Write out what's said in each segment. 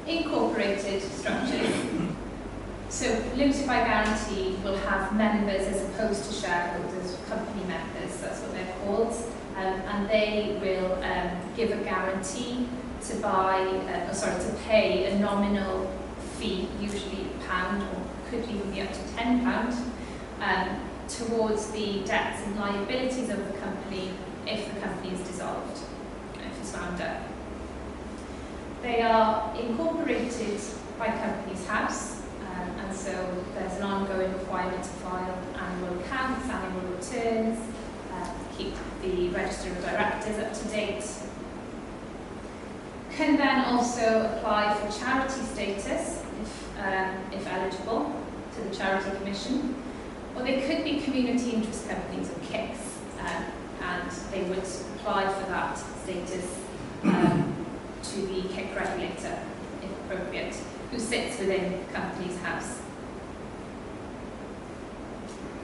incorporated structures. So limited by guarantee will have members as opposed to shareholders, company members, that's what they're called, and they will give a guarantee to to pay a nominal fee, usually £1, or could even be up to £10, towards the debts and liabilities of the company if the company is dissolved, if it's wound up. They are incorporated by Companies House, and so there's an ongoing requirement to file annual accounts, annual returns, keep the register of directors up to date. Can then also apply for charity status if eligible to the Charity Commission, or they could be community interest companies or KICs, and they would apply for that status to the KIC regulator, if appropriate, who sits within Companies House.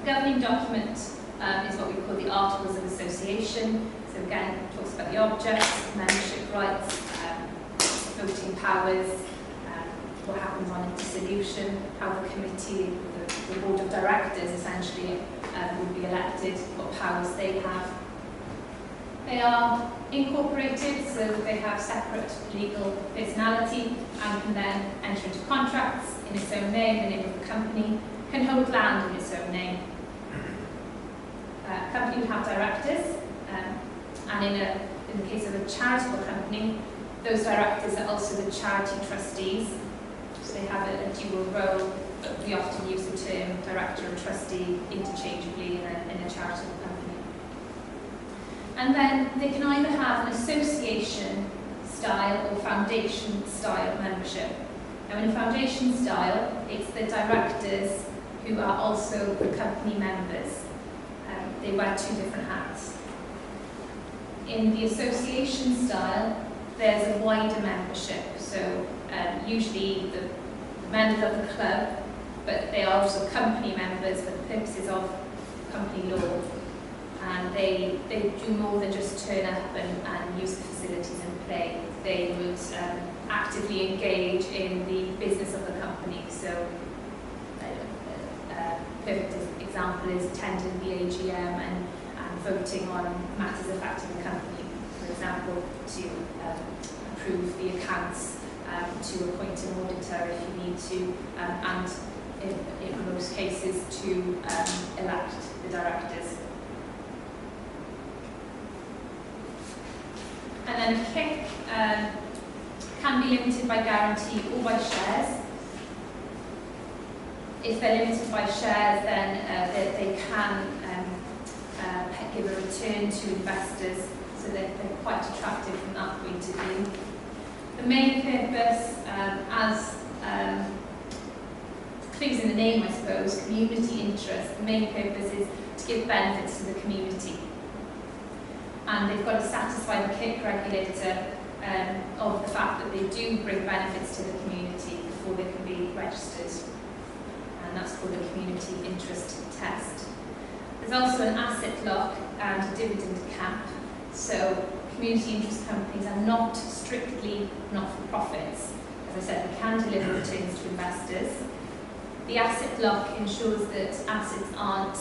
The governing document is what we call the Articles of Association. So again, it talks about the objects, membership rights, voting powers, what happens on dissolution, how the committee, the board of directors essentially would be elected, what powers they have. They are incorporated, so they have separate legal personality and can then enter into contracts in its own name, the name of the company, can hold land in its own name. Company would have directors, and in the case of a charitable company, those directors are also the charity trustees, so they have a dual role, but we often use the term director and trustee interchangeably in a charitable company. And then they can either have an association style or foundation style membership. Now in a foundation style, it's the directors who are also the company members. They wear two different hats. In the association style, there's a wider membership, so usually the members of the club, but they are also company members for the purposes of company law. And they do more than just turn up and use the facilities and play. They would actively engage in the business of the company. So a perfect example is attending the AGM and voting on matters affecting the company. For example, to approve the accounts, to appoint an auditor if you need to, and in most cases to elect the directors. And then a KIC can be limited by guarantee or by shares. If they're limited by shares, then they can give a return to investors, so they're quite attractive from that point of view. The main purpose, as clues in the name, I suppose, community interest, the main purpose is to give benefits to the community. And they've got to satisfy the KIC regulator of the fact that they do bring benefits to the community before they can be registered. And that's called the community interest test. There's also an asset lock and a dividend cap. So community interest companies are not strictly not-for-profits. As I said, they can deliver returns to investors. The asset lock ensures that assets aren't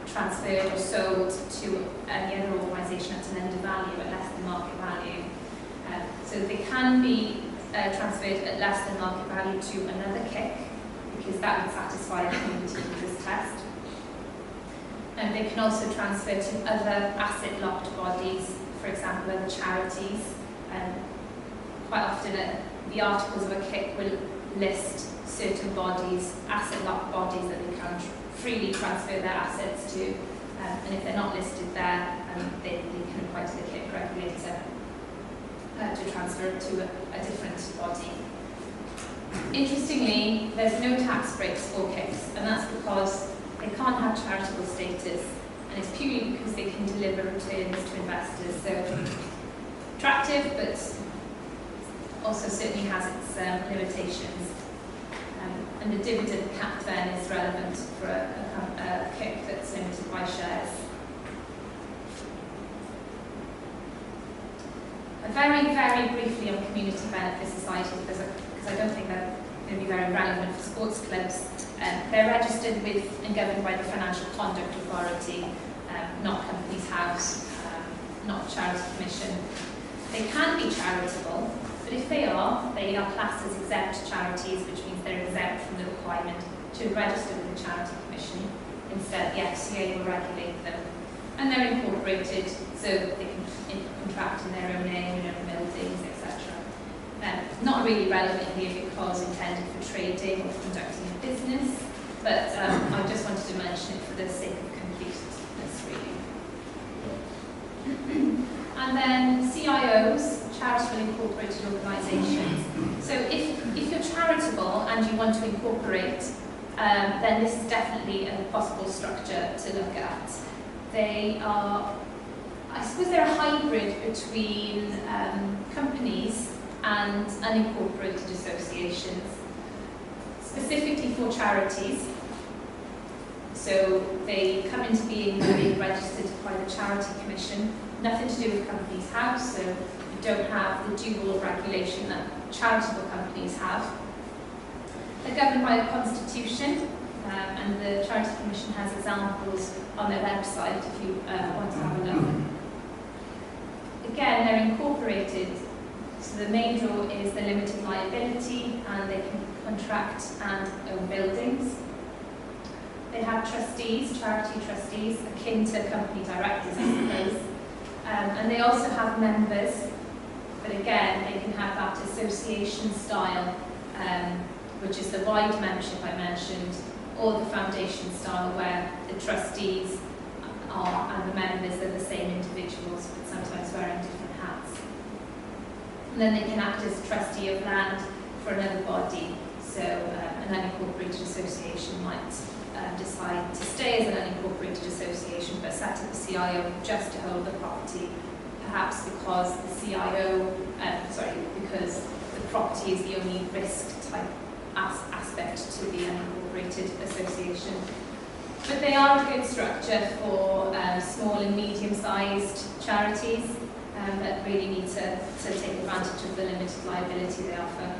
transferred or sold to any other organisation at an undervalue, at less than market value. So they can be transferred at less than market value to another KIC, because that would satisfy a community interest test. And they can also transfer to other asset-locked bodies, for example, other charities. Quite often the articles of a KIC will list certain bodies, asset-locked bodies that they can freely transfer their assets to, and if they're not listed there, they can apply to the KIC regulator to transfer it to a different body. Interestingly, there's no tax breaks for KICs, and that's because they can't have charitable status, and it's purely because they can deliver returns to investors. So attractive, but also certainly has its limitations. And the dividend cap then is relevant for a KIC that's limited by shares. Very, very briefly on community benefit society, because I very relevant for sports clubs. They're registered with and governed by the Financial Conduct Authority, not Companies House, not Charity Commission. They can be charitable, but if they are classed as exempt charities, which means they're exempt from the requirement to register with the Charity Commission. Instead, the FCA will regulate them. And they're incorporated, so they can contract in their own name, in their own buildings, etc. Not really relevant here because intended for trading or conducting a business, but I just wanted to mention it for the sake of completeness, really. And then CIOs, charitable incorporated organisations. So if you're charitable and you want to incorporate, then this is definitely a possible structure to look at. They are, I suppose they're a hybrid between companies and unincorporated associations, specifically for charities. So they come into being registered by the Charity Commission, nothing to do with Companies House, so you don't have the dual regulation that charitable companies have. They're governed by a constitution, and the Charity Commission has examples on their website if you want to have a look. Again, they're incorporated, so the main draw is the limited liability, and they can contract and own buildings. They have trustees, charity trustees, akin to company directors, I suppose. And they also have members, but again, they can have that association style, which is the wide membership I mentioned, or the foundation style where the trustees are and the members are the same individuals, but sometimes wearing different hats. And then they can act as trustee of land for another body, so an unincorporated association might decide to stay as an unincorporated association but set up a CIO just to hold the property, perhaps because the CIO, because the property is the only risk type aspect to the unincorporated association. But they are a good structure for small and medium-sized charities that really need to take advantage of the limited liability they offer.